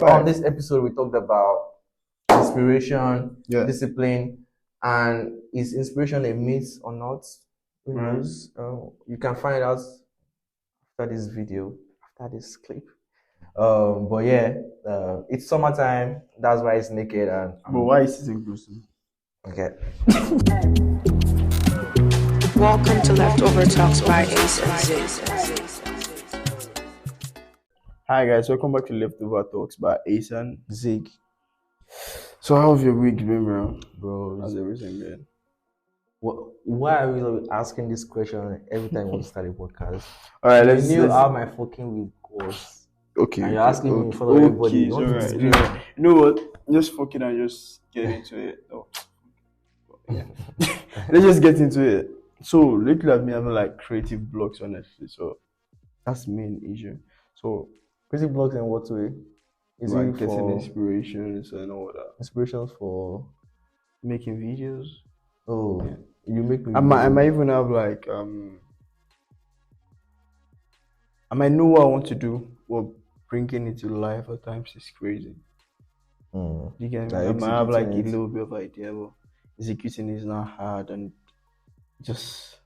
On this episode, we talked about inspiration, Yeah. discipline, and is inspiration a myth or not? Who Right. knows? You can find out after this video, after this clip. But yeah, it's summertime. That's why it's naked and But why is it inclusive? okay. Welcome to Leftover Talks by Ace and Zig. Hi guys, welcome back to Leftover Talks by Ace and Zig, So how's your week been, bro? bro. How's everything been? Why are we always asking this question every time we start a podcast? Alright, You let's knew how my fucking week was. Okay. And you're asking me in front of everybody. It's What is alright. this? You know what? Just fuck it and just get into it. Oh. Yeah. Let's just get into it. So lately I've been having like creative blocks honestly. So that's the main issue. So Creative blocks in what way? Is like it getting for inspirations and all that. inspirations for? Making videos. Oh, Yeah. you make me. I might even have like I might know what I want to do, but bringing it to life at times is crazy. Mm. You get me? Like I might have like executing a it. little bit of idea, but executing is not hard and just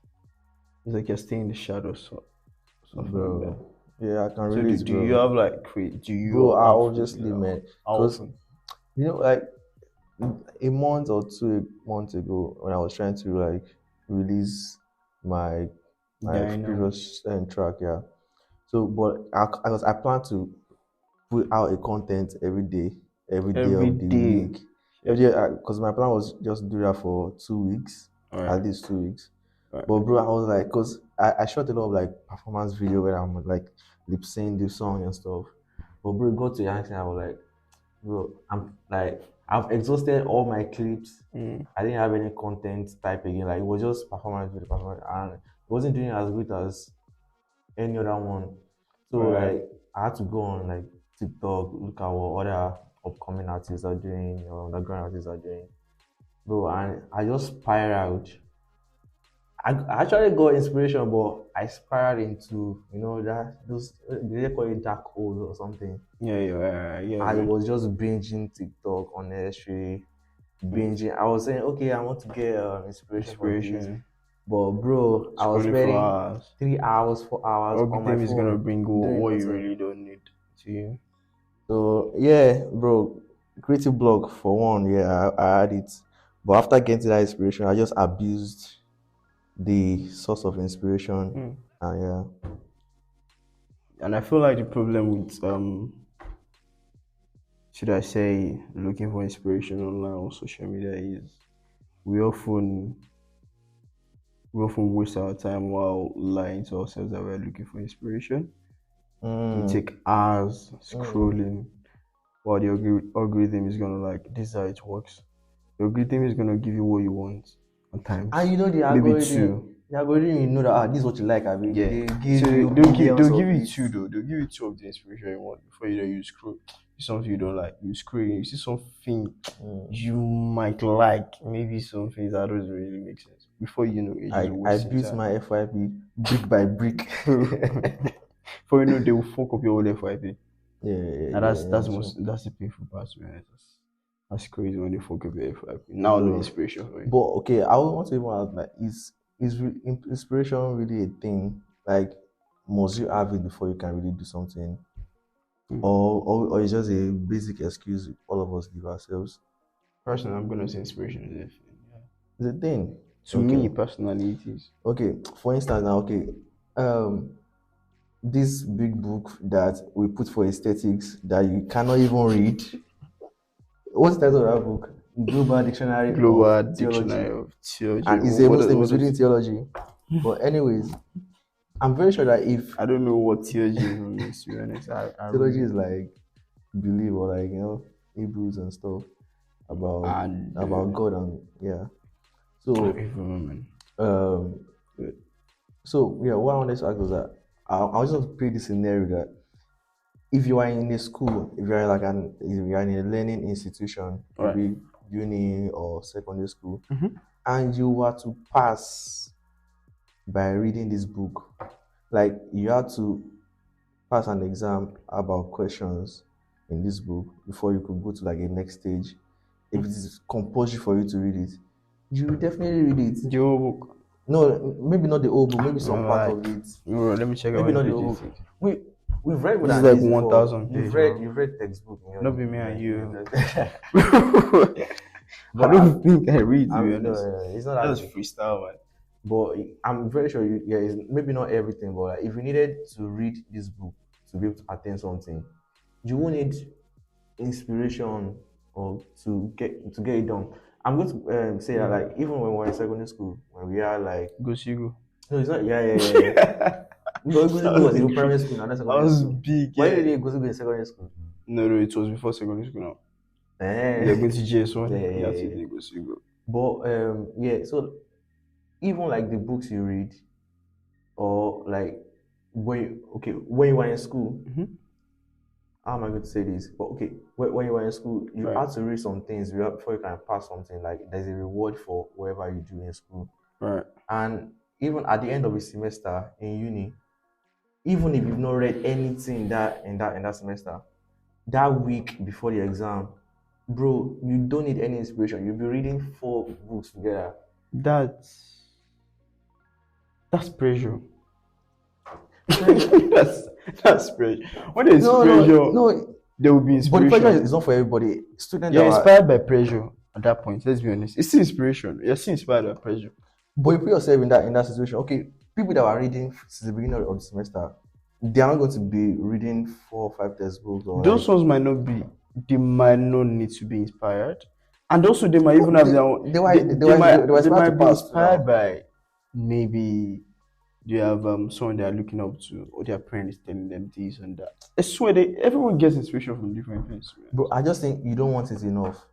it's like you're staying in the shadows. So, Bro, yeah, I can So relate. do bro. you have like create? Do you? Bro, I have- obviously, man. how 'Cause often? you know, like a month or 2 months ago, when I was trying to like release my Yeah, I know. previous track, yeah. So, but I plan to put out a content every day Every of the day. week. Every day, because my plan was just do that for 2 weeks, Alright. at least 2 weeks. Right. But bro, I was like, cause I shot a lot of like performance video where I'm like lip syncing the song and stuff. But bro, it got to Yankee, I was like, bro, I'm like, I've exhausted all my clips. Mm. I didn't have any content type again. Like it was just performance video, and it wasn't doing as good as any other one. So Right. like I had to go on like TikTok, look at what other upcoming artists are doing or underground artists are doing. Bro, and I just spiraled. I actually got inspiration, but I spiraled into that those they call it dark hole or something. Yeah. I was just binging TikTok unnecessary, binging. I was saying, okay, I want to get inspiration from this. Inspiration. But bro, I was Scrolling for spending hours. 3 hours, 4 hours on my Algorithm is phone. gonna bring doing what you nothing. really don't need to you. So yeah, bro, creative block for one. Yeah, I had it, but after getting that inspiration, I just abused the source of inspiration. And yeah, And I feel like the problem with should I say looking for inspiration online or social media is we often waste our time while lying to ourselves that we're looking for inspiration. We take hours scrolling while the algorithm is gonna like this is how it works. The algorithm is gonna give you what you want at times. and you know the Maybe algorithm. two. The algorithm, you know that this is what you like. I mean, Yeah. they give So you they'll billions give of you it. two though. They'll give you two of the inspiration you want before you scroll. Something you don't like, you scroll. You see something you might like, maybe something that doesn't really make sense. Before you know, it I just wastes built time. my FYP brick by brick. Before you know, they will fuck up your whole FYP. Yeah, And that's true. that's the painful part, man. That's crazy when they fuck up your FYP. Now no Bro. inspiration for you. But okay, I would want to even ask, like, is inspiration really a thing? Like, must you have it before you can really do something, or is just a basic excuse all of us give ourselves? Personally, I'm gonna say inspiration is a thing. Yeah. It's a thing. To me personally, it is. Okay, for instance, now, okay, this big book that we put for aesthetics that you cannot even read. What's the title of that book? Global Dictionary of Theology. of Theology. And he's a Muslim, he's reading theology. But anyways, I'm very sure that if I don't know what theology even means, to be honest. theology is like belief or like Hebrews and stuff about God and yeah. So what I wanted to ask was that I was just create this scenario that if you are in a school, if you are in a learning institution, maybe uni or secondary school, and you were to pass by reading this book, like you had to pass an exam about questions in this book before you could go to like a next stage. If it is compulsory for you to read it, you will definitely read it. The whole book. No, maybe not the whole book, maybe some part of it. Bro, let me check out Maybe how not many the whole pages. book. We've read more This is than like this 1,000 before. pages, bro. You've read textbook. Not be me and you. But I don't think I read, to be no, honest. it's not that That's deep. freestyle, man. But I'm very sure it's maybe not everything, but like, if you needed to read this book to be able to attain something, you won't need inspiration or to get it done. I'm going to say that like even when we were in secondary school, when we are like Go Shigo. no, it's not yeah. No, Gozigo was in primary school, not I secondary was school. big. Why Yeah. did you Gozigo in secondary school? No, it was before secondary school now. Eh. You're going to GS1. Yeah. You have to go Shigo. But so even like the books you read, or like when you were in school, how am I going to say this? But okay, when you were in school, you Right. had to read some things before you can pass something. Like there's a reward for whatever you do in school. Right. And even at the end of a semester in uni, even if you've not read anything in that semester, that week before the exam, bro, you don't need any inspiration. You'll be reading 4 books together. That's pressure. that's pressure. When there's pressure, no, there will be but the inspiration. pressure is not for everybody. Students You're that are, inspired by pressure at that point. Let's be honest. It's still inspiration. You're still inspired by pressure. but you put yourself in that situation. Okay, people that are reading since the beginning of the semester, they are not going to be reading 4 or 5 textbooks. Or Those ones might not be. They might not need to be inspired, and also they might even have their own. They might be inspired by maybe they have someone they are looking up to, or their parent is telling them this and that. I swear, everyone gets inspiration from different things. Bro, I just think you don't want it enough.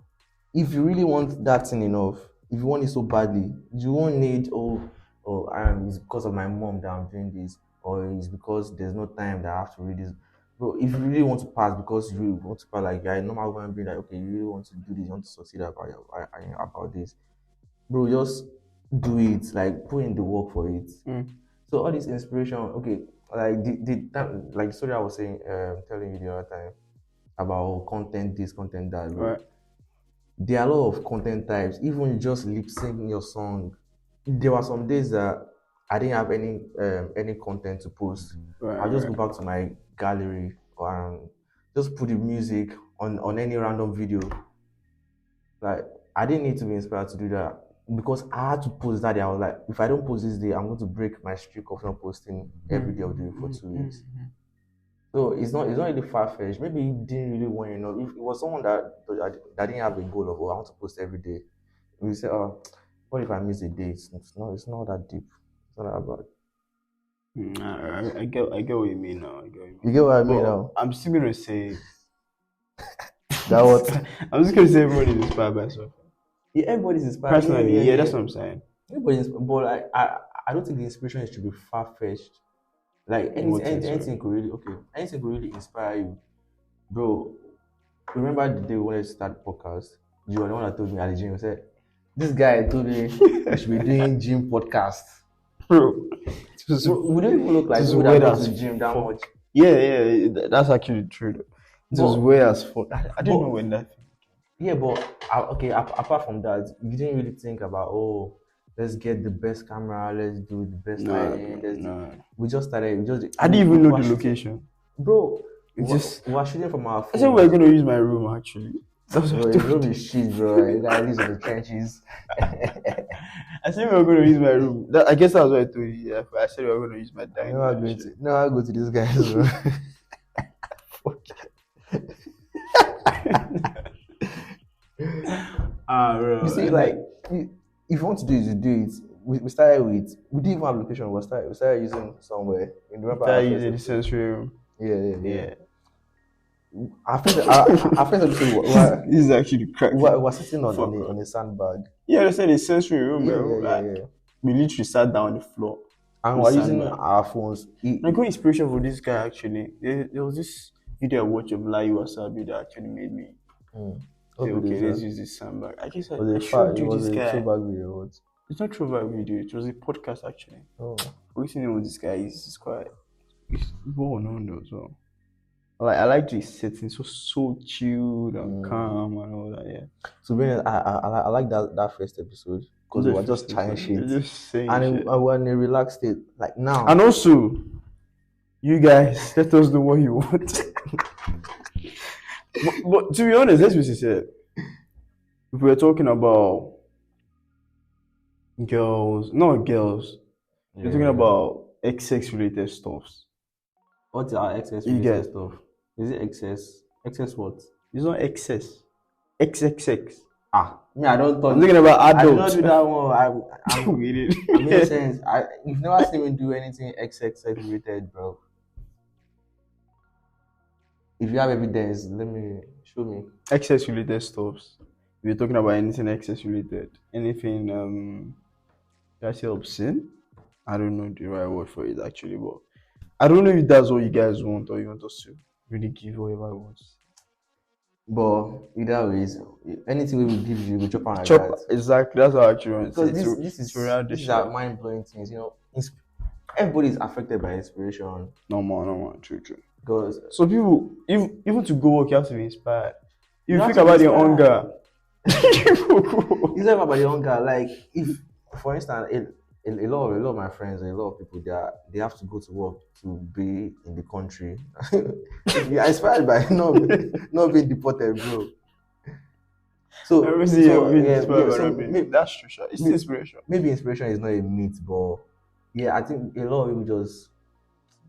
If you really want that thing enough, if you want it so badly, you won't need it's because of my mom that I'm doing this, or it's because there's no time that I have to read this. Bro, if you really want to pass because you want to pass, like you're a normal human being, like okay, you really want to do this, you want to succeed about this, bro, just do it. Like put in the work for it. So all this inspiration, okay, like the story I was saying, telling you the other time about content this, content that, bro. Right. There are a lot of content types. Even just lip syncing your song. There were some days that I didn't have any content to post. Right, I'll just go back to my gallery and just put the music on any random video. Like I didn't need to be inspired to do that because I had to post that day. I was like, if I don't post this day, I'm going to break my streak of not posting every day of the week for 2 weeks. So it's not really far-fetched. Maybe he didn't really want if it was someone that didn't have a goal of I want to post every day. We say, oh, what if I miss a day? It's not that deep. It's not that bad. I get what you mean now. You get what I mean now? I'm still gonna say that what I'm just gonna say everybody is inspired by something. Yeah, everybody's inspired. Personally, yeah, that's what I'm saying. Everybody's, but I don't think the inspiration should be far-fetched. Like anything could really inspire you, bro. Remember the day we wanted to start the podcast? You were the one that told me at the gym. You said, "This guy told me we should be doing gym podcast." Bro, we don't even look like we would go to the gym that much. Yeah, that's actually true. It was weird as fuck. I didn't know when that. Yeah, but apart from that, you didn't really think about let's get the best camera, let's do the best lighting. We just started. I didn't even know the location, bro. We were shooting from our phone. I said we were gonna use my room actually. That's what your room is shit, bro. You gotta live in the trenches. I said we were gonna use my room. I guess that's what I told you. Yeah, I said we were gonna use my dining room. No, I'll go to this guy's room. Bro. You see, like, if you want to do it, you do it. We started with, we didn't even have location. We started using somewhere. Started using the sensory room. Yeah. Our friends obviously this is actually cracking. We're sitting on a sandbag. Yeah, they said the sensory room, bro. Yeah. We literally sat down on the floor. And we're using our phones. I got inspiration for this guy actually. There was this video I watched of Lai Wasabi that actually made me say, okay, let's use this sandbag. I guess I showed you this guy. Throwback video. It's not throwback video, it was a podcast actually. Oh. What's the name of this guy? He's well known though as well. Like I like the setting, so chilled and calm and all that. Yeah. To be honest, I like that first episode because we The were first just trying episode, shit, you're just saying and shit. we were in a relaxed state. Like now, And also, you guys, let us know what you want. but to be honest, let's be sincere. If we're talking about girls, not girls, we're talking about XX related stuffs. what's our excess You related get- stuff? Is it excess? Excess what? It's not excess. XXX. Me, I don't talk. I'm thinking about I do not adults. do that one. I'm We did. I make sense. You've never seen me do anything XXX related, bro. If you have evidence, let me show me. Excess related stuffs. If you're talking about anything excess related, anything did I say obscene? I don't know the right word for it actually, but I don't know if that's what you guys want or you want us to really give whatever we want. But either ways, anything we will give you, we chop on like Chop that. exactly, that's how I actually want to Because say. this around the is shit. our mind blowing things. Everybody is affected by inspiration. No more, true. Because So people, even to go work, you have to be inspired. You You have think to be about your inspired. hunger. it's not about the hunger. Like if, for instance, a lot of my friends, a lot of people, they have to go to work to be in the country. You're inspired by not being deported, bro. So, Everything so, being yeah, inspired by so not being- that's true. Sure. It's maybe- inspiration. maybe inspiration is not a myth, but yeah, I think a lot of people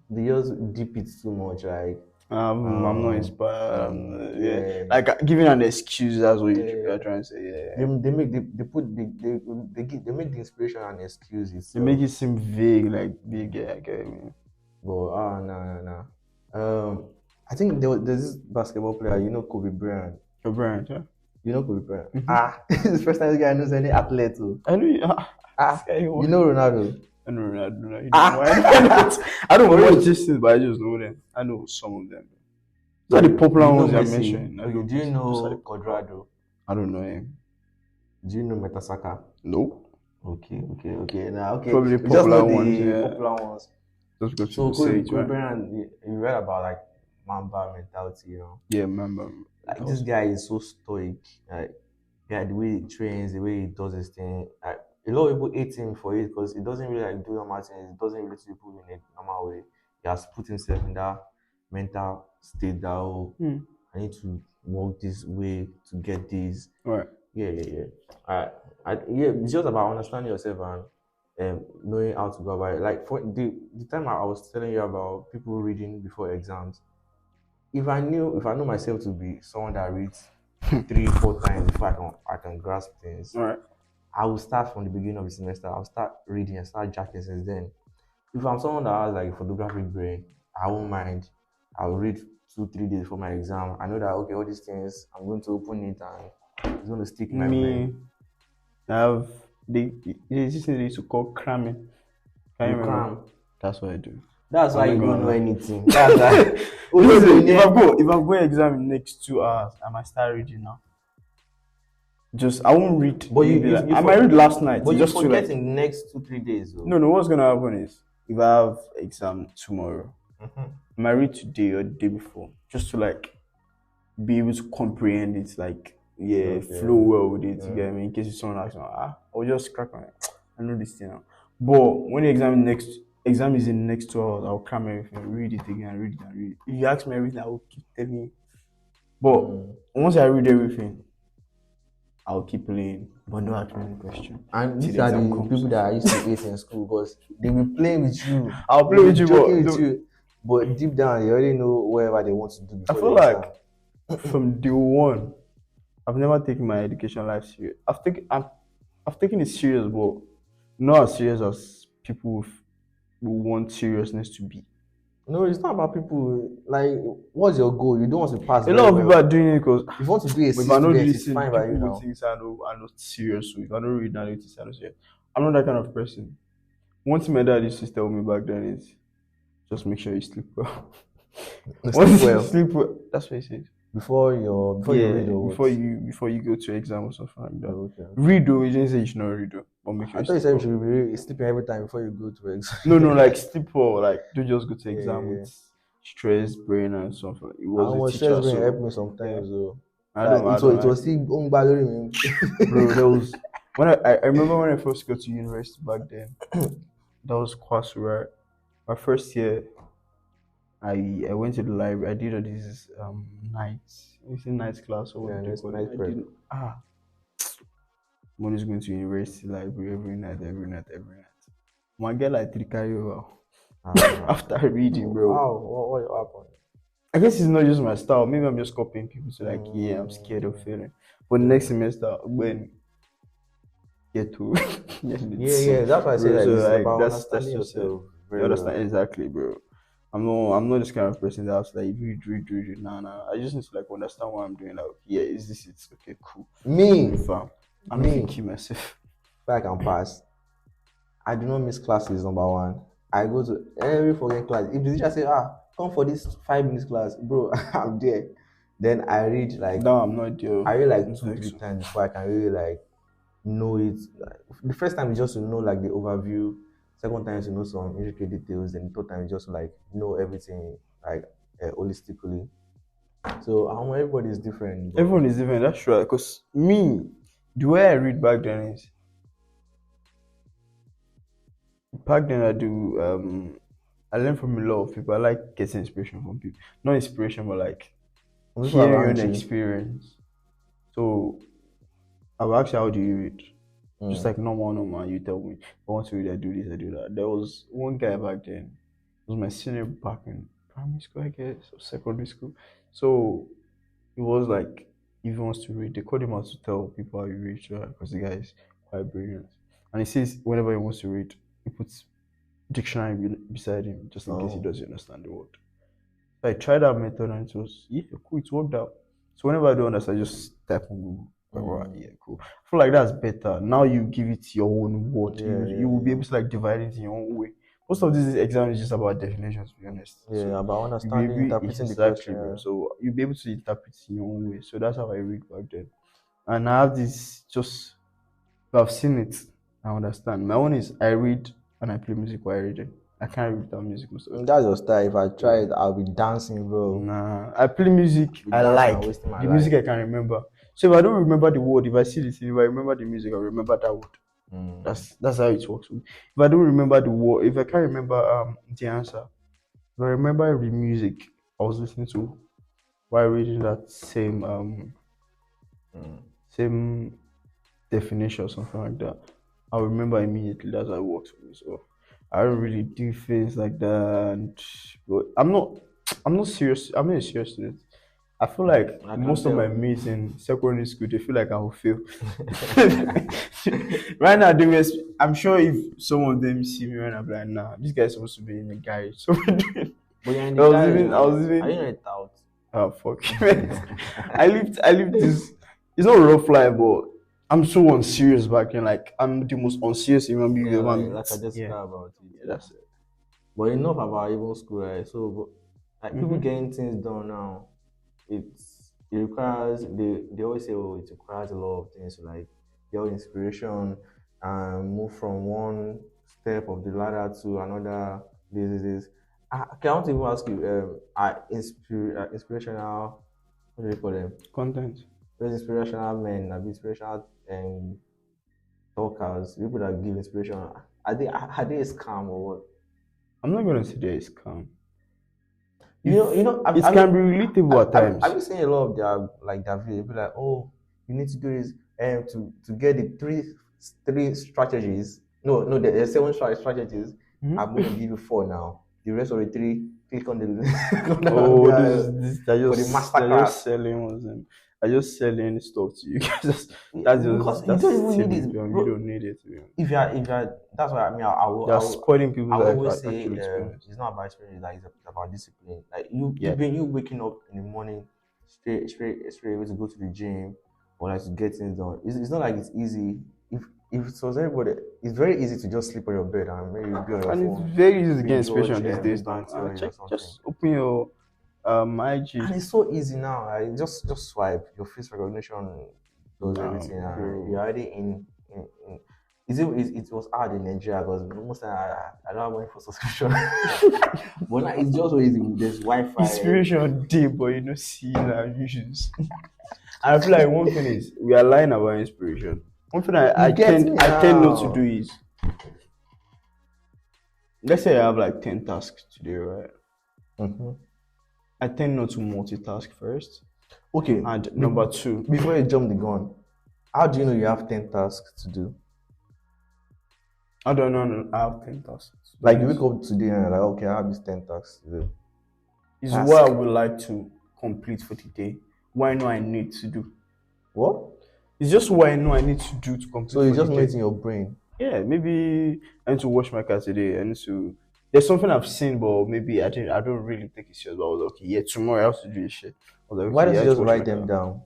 they just deep it too much. Like I'm not inspired. yeah. Like giving an excuse. That's what Yeah. you're trying to say. Yeah. they make the inspiration an excuse. They make it seem vague, like big. Yeah, I get it. But no. I think there's this basketball player, Kobe Bryant. Your brand, yeah. You know Kobe Bryant? Mhm. This is the first time this guy knows any athlete too. I know you. You know Ronaldo. I know Ronaldo. Ah. I don't watch these things, but I just know them. I know some of them. Those are the popular You know ones I Messi. mentioned. Okay, do you Those are know the- Quadrado? I don't know him. Do you know Metasaka? No. Okay. Now, okay. Probably We just know popular the ones, yeah. popular ones. Just because So people say it, Kobe right? Bryant, you read about like Mamba mentality, Yeah, remember. Like this guy is so stoic. Like, yeah, the way he trains, the way he does his thing. Like, a lot of people hate him for it because he doesn't really like do normal things. He doesn't really treat people in a normal way. He has put himself in that mental state that I need to walk this way to get this. Right. Yeah. It's just about understanding yourself and knowing how to go about it. Like for the time I was telling you about people reading before exams, if I know myself to be someone that reads 3-4 times before I can grasp things, All right. I will start from the beginning of the semester. I'll start reading and start jacking since then. If I'm someone that has like a photographic brain, I won't mind. I'll read 2-3 days before my exam. I know that okay, all these things I'm going to open it and it's going to stick in my brain. I have there's this thing they used to call cramming. Can you You remember? cram. That's what I do. That's why I'm you not don't gonna know lie. anything. That's why. Listen, if I'm going exam in the next 2 hours, I might start reading now. Just I won't read. But I might read last night. But you just to forget like, in the next 2-3 days. Though. no. What's gonna happen is if I have exam tomorrow, I might read today or the day before, just to like be able to comprehend it, like flow well with it. You get me? In case someone asks me, I'll just crack on it. I know this thing now. But when the exam is in the next 2 hours, I'll cram everything, read it again, read it. If you ask me everything, I will keep telling you. But once I read everything, I'll keep playing, but don't ask me any question. And Till these the are the exam comes. people that I used to hate in school because they will be playing with you. I'll play They'll with be you, joking but with you. But deep down, they already know whatever they want to do. I Before feel the like exam. from day one, I've never taken my education life serious. I've taken it serious, but not as serious as people who want seriousness to be. No, it's not about people. Like, what's your goal? You don't want to pass. A lot of people are doing it because If you want to be a C if I know student, this it's thing, fine by you people now. will think I'm not serious. So if I don't read that, it's serious. I'm not that kind of person. One thing my dad used to tell me back then is just make sure you sleep well. Sleep well. Sleep well. That's what he says. Before you read or what? Before you go to exam or something like that. Okay. Read though, he didn't say you should not read though, but make sure I thought you sleep said you well. should be sleeping every time before you go to exam. No, like sleep well, like don't just go to exam Yeah. with stress brain and stuff. It was a Our stress teacher, brain help so me yeah. sometimes though. I Like don't, I don't, it I, was still going back during me. bro. There was when I remember when I first got to university back then. That was class right. My first year, I went to the library. I did all these nights. It's a night class or what Yeah, do they nice call it? nice I prep. did one is going to university library every night, every night, every night. One get like three carry over after reading, bro. Wow, what happened? I guess it's not just my style. Maybe I'm just copying people to like, yeah, I'm scared of Mm, failing. But next semester, when get to get me yeah, to, yeah. That's why I say bro. like So it's like about that's understanding just it. yourself You very understand well. exactly, bro. I'm not this kind of person that's like read. Nah. I just need to like understand what I'm doing. Like, yeah, is this it? Okay, cool. Me, Fam. I don't me, think keep myself. if I can pass, I do not miss classes. Number one, I go to every fucking class. If the teacher say, come for this 5 minutes class, bro, I'm there. Then No, I'm not there. I read I like don't two, think three so. times before I can really like know it. Like, the first time is just to know like the overview. Second time is to know some intricate details. Then the third time is just to like know everything like holistically. So everybody is different, but Everyone is different, that's right. Because me, the way I read back then I do I learn from a lot of people. I like getting inspiration from people. Not inspiration, but like people hearing on around the you. experience. So I will ask you, how do you read? Just Mm. like normal, you tell me. I want to read, I do this, I do that. There was one guy back then, it was my senior back in primary school, I guess, or secondary school. So it was like, if he wants to read, they called him out to tell people how he reads, right? Because the guy is quite brilliant. And he says, whenever he wants to read, he puts dictionary beside him, just in case he Oh. doesn't understand the word. So I tried that method and it was, yeah, cool, it worked out. So whenever I don't understand, I just type on Google. Like, all right, Mm. yeah, cool. I feel like that's better. Now you give it your own word. Yeah, You will be yeah, able to like divide it in your own way. Most of these exams is just about definitions, to be honest. yeah. Yeah, So about you'll be understanding, able, interpreting the exactly, question. bro. Yeah. So you'll be able to interpret it in your own way. So that's how I read back then. And I have this just, I've seen it. I understand. My own is I read and I play music while reading. I can't read without music most of the time. That's your style. If I try So it, I'll be dancing, bro. nah, I play music Be I dancing and like. wasting my The life. music I can remember. So if I don't remember the word, if I see the thing, if I remember the music, I remember that word. Mm. That's how it works. If I don't remember the word, if I can't remember the answer, if I remember the music I was listening to while reading that Mm. same definition or something like that, I'll remember immediately. That's how it works for me. So I don't really do things like that. But I'm not serious. I'm not a serious student. I feel like I can most of my tell. mates in secondary school, they feel like I will fail. Right now, I'm sure if some of them see me right now, I'm like, nah, this guy's supposed to be in the garage. So But you're in I the was garage, even, I was oh. Are you even, not a tout? oh fuck. I lived this. It's not a rough life, but I'm so unserious back then. Like I'm the most unserious human being Yeah, you ever like I meet. just Yeah, care about it. yeah, Yeah. that's it. But enough about even school, right? So, like people Mm-hmm. getting things done now, it requires they always say, oh, it requires a lot of things to like get inspiration and move from one step of the ladder to another. This. Okay, I want to even ask you, inspirational. What do you call them? Content. Those inspirational men, inspirational talkers, people that give inspiration. Are they a scam or what? I'm not gonna say there is calm. Have, It can be relatable at have times. you seen a lot of their videos? Be like, oh, you need to do this to get the three strategies. No, no, there's seven strategies. I'm Mhm. going to give you four now. The rest of the three, click on the on Oh, the, they're for the just masterclass. selling was I just selling stuff to you guys. Because you That's don't even need silly, it, bro. You bro. don't need it. To be honest. If you're that's why I mean You're spoiling I people's will life. always say Actually, to be honest. it's not about experience, like it's about discipline. Like you Yeah. being you waking up in the morning straight away to go to the gym or like to get things done. It's not like it's easy. If it was everybody, it's very easy to just sleep on your bed and maybe be on your And it's phone, very easy to get binge watch inspiration these days Big Bang now. Theory or Check, something. just open your IG. And it's so easy now. Like, just swipe. Your face recognition does Nah, everything, and bro. you're already in. it was hard in Nigeria because most time I don't have money for subscription. But now it's just so easy. There's Wi-Fi. Inspiration day, but you know, see our issues. I feel like one thing is we are lying about inspiration. One thing You get me I tend not to now. do is, let's say I have like 10 tasks today, right? Mhm. I tend not to multitask first. Okay. And number two, Before you jump the gun, how do you know you have 10 tasks to do? I don't know, I have 10 tasks. Like you wake up today and you're like, okay, I have these 10 tasks to do. Is Task. what I would like to complete for the day. What I know I need to do. What? It's just what I know I need to do to complete. So you for just the know day. it in your brain. Yeah, maybe I need to wash my car today. I need to. There's something I've seen, but maybe I don't really take it serious. But I was like, okay, yeah, tomorrow I have to do this shit. I was like, Why okay, don't yeah, you I have just to wash write my them car. down?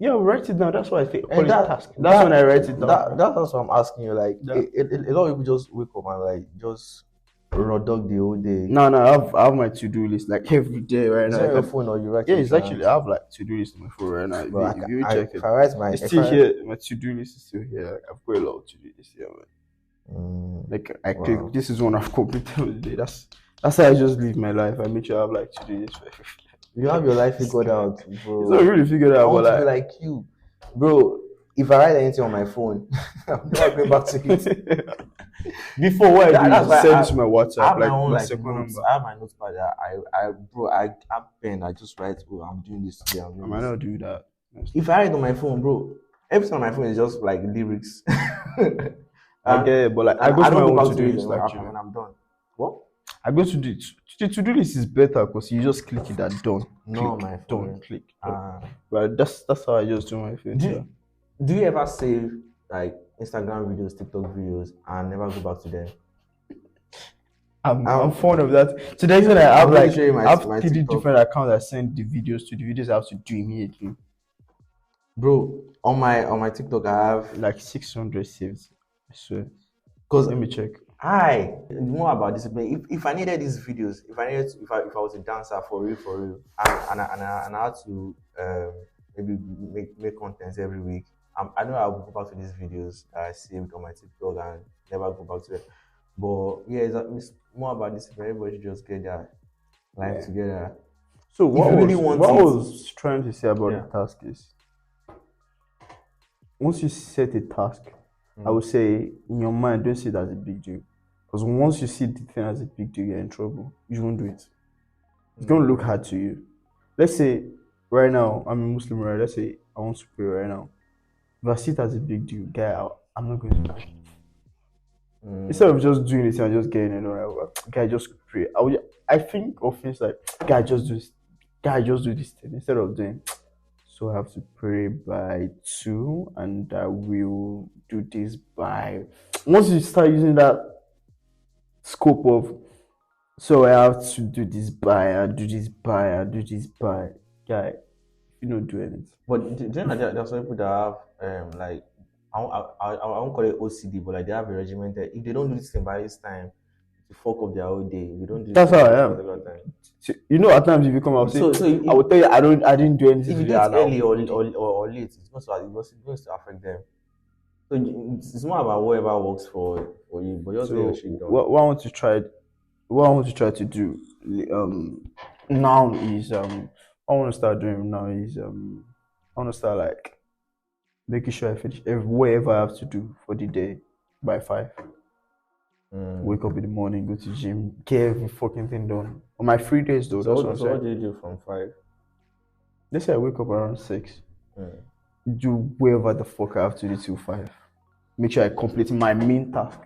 Yeah, write it down. That's why I think call And it task. That's when I write it down. That's what I'm asking you. Like, Yeah. a lot of people just wake up and like just raw dog the whole day. No, I have my to-do list like every day right Is now. it on your phone or you write Yeah, it it's down? actually I have like to-do list on my phone right now. But If you check it, if I write my, it's if still I- here. My to-do list is still here. Like, I've got a lot of to-do lists here, man. Like I Wow. click, this is one I've completed today. That's how I just live my life. I make sure I have like to-do lists for everything. You have your life figured out, bro. It's not really figured I out, want but to be like you, bro. If I write anything on my phone, I'm never going back to it. before what I do That's is why send I- it to my I WhatsApp, have my like own my like second notes. number. I have my notepad. I have pen. I just write. Oh, I'm doing this today. I'm I doing might this. not do that. If I write on my phone, bro, everything on my phone is just like lyrics. I get it, but like I And go to my don't go own back to-do it list actually. when I'm done. What? I go to the to-do list is better because you just click it and done. No, Click, my done, phone. click. Uh, But that's how I just do my thing. do, Yeah. do you ever save like Instagram videos, TikTok videos, and never go back to them? I'm fond of that. So that's when I have I'm really like showing my- I have my 3 TikTok. different accounts that send the videos to. The videos I have to do immediately. Bro, on my TikTok, I have Like 600 saves. I swear. because Let me check. more about discipline. If I needed these videos, if I was a dancer for real, and I had to maybe make contents every week, I know I'll go back to these videos that I saved on my TikTok and never go back to it. But yeah, it's more about discipline. Everybody should just get their life together. So what you really was want what I it- was trying to say about Yeah. the task is once you set a task, I would say in your mind don't see it as a big deal. Because once you see the thing as a big deal, you're in trouble. You won't do it. It's gonna look hard to you. Let's say right now I'm a Muslim, right? Let's say I want to pray right now. If I see it as a big deal, guy, I'm not going to do it. Instead of just doing it and just getting it, right? Guy, just pray. I think of things like, guy, just do this. Guy, just do this thing instead of doing. So I have to pray by 2, and I will do this by. Once you start using that scope of, so I have to do this by, I do this by, I do this by, guy, you don't do anything. But do you know there are some people that have like I won't call it OCD, but like they have a regimented. If they don't do this thing by this time, to fuck up their whole day. If they don't do That's this how I thing am. by this particular time. So, you know, at times if you come out, say, I will tell you I didn't do anything If you do today, it and I'll early hold it. or late, it's going to affect them. So it's more about whatever works for you, but just get your So shit done. what I want to try to do now is what I want to start doing now is I want to start like making sure I finish whatever I have to do for the day by 5. Wake up in the morning, go to the gym, get every fucking thing done. On my free days though, that's what I'm So what saying. do you do from 5? Let's say I wake up around 6. Do whatever the fuck I have to do till 5. Make sure I complete my main task.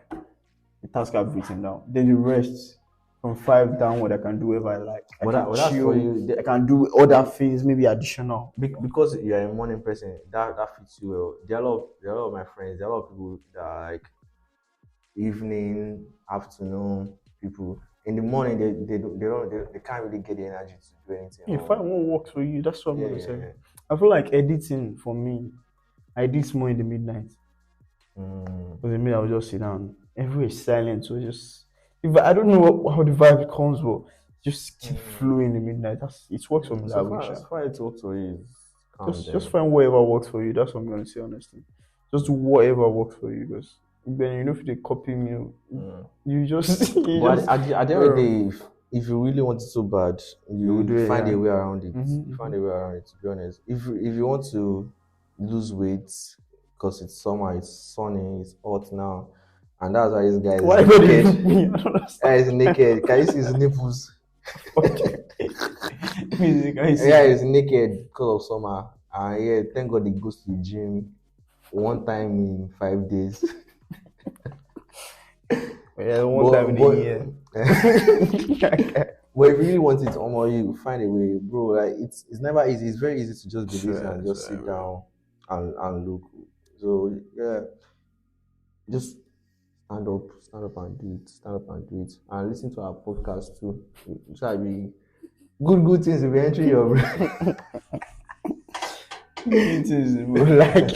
The task I've written down. Then the rest from 5 downward, I can do whatever I like. I But can that's chill. for you. I can do other things, maybe additional. Because you're a morning person, that fits you well. There are a lot of my friends. There are a lot of people that are like evening, afternoon people. In the morning, they can't really get the energy to do anything. If I won't work for you, that's what I'm gonna say. yeah. I feel like editing for me, I edit more in the midnight. Because in the midnight, I'll just sit down. Everywhere is silent, so just if I don't know how the vibe comes, but just keep flowing in the midnight. It works for me that way. As far as it works for you, Just find whatever works for you. That's what I'm gonna say honestly. Just do whatever works for you, because then you know if they copy me, you just you But just at the end of the day, if you really want it so bad, you do it, find yeah. a way around it. Mhm, You find a way around it. To be honest, if you want to lose weight because it's summer, it's sunny, it's hot now, and that's why this guy is why would you naked. me? I don't understand. He's naked. Can you see his nipples? Music, I see. Yeah, he's naked because of summer. And yeah, thank God he goes to the gym one time in 5 days. Yeah, one time in a year. But if you really want it, you find a way, bro. Like it's never easy. It's very easy to just be lazy and just sit down and look. So yeah, just stand up and do it, and listen to our podcast too. Try be good things will be entering your brain. It is like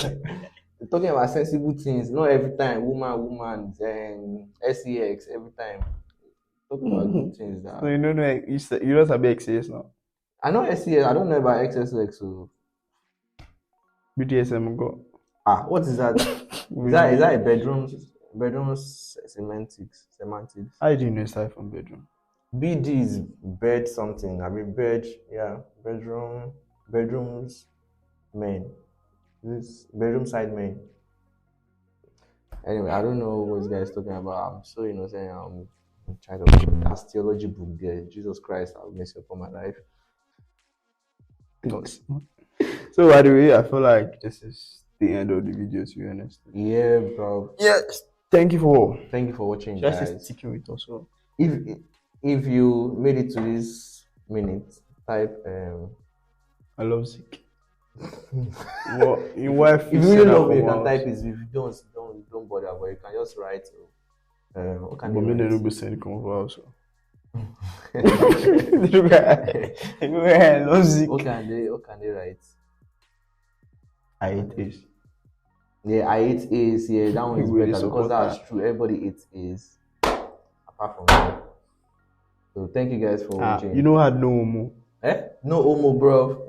Talking about sensible things, not every time woman, sex every time. Talking about good things so that you don't know you don't have XS now. I know SEX. I don't know about XSX. So BDSM go. what is that? Is that a bedroom semantics? How do you know aside from bedroom? BD is bed something. I mean bed, yeah, bedrooms men. This bedroom side men. Anyway, I don't know what this guy is talking about. I'm so innocent. I'm trying to that's theology book there. Jesus Christ, I'll mess up on my life. So by the way, I feel like this is the end of the video, to be honest. Yeah, bro. Yes. Thank you for watching, just guys. sticking with us. So. If you made it to this minute, type I love sick. Well, your wife. If you really love me, you can type it. If you don't bother, but you can just write. What can but you me write? they don't go send convo also. What can they write? I hate this. Yeah, I ate A's. Yeah, that one is You really better because support that's that. true. Everybody eats A's, apart from me. So thank you guys for watching. You know I had no homo. No homo, bro.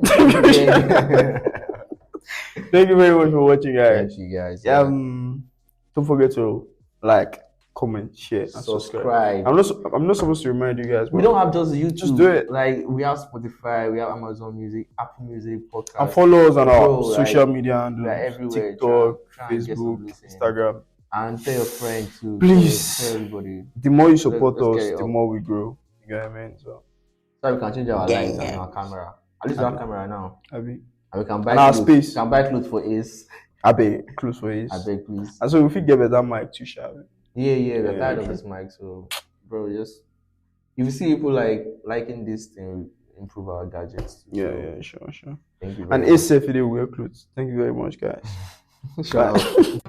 Thank you very much for watching, guys. Thank you guys. Don't forget to like, comment, share, and subscribe. I'm not supposed to remind you guys. We don't have just YouTube. Just do it. Like we have Spotify, we have Amazon Music, Apple Music, podcast. And follow us on our Bro, social media handles, we are everywhere. TikTok, Try and get some Facebook, listening. Instagram. And tell your friends too. Please. Tell everybody. The more you support Let's us, get it the up. more we grow. You get what I mean? So we can change our lights and our camera. At least we have camera now. Abi. And we can buy And our clothes. space. We can buy clothes for Ace. I beg, close for it. I beg, please. And so if we get better mic too, shall we? Yeah, we're tired of this mic, so bro, just if you see people liking this thing, improve our gadgets. Yeah, sure. Thank you. And it's safe if they wear clothes. Thank you very much, guys. Bye.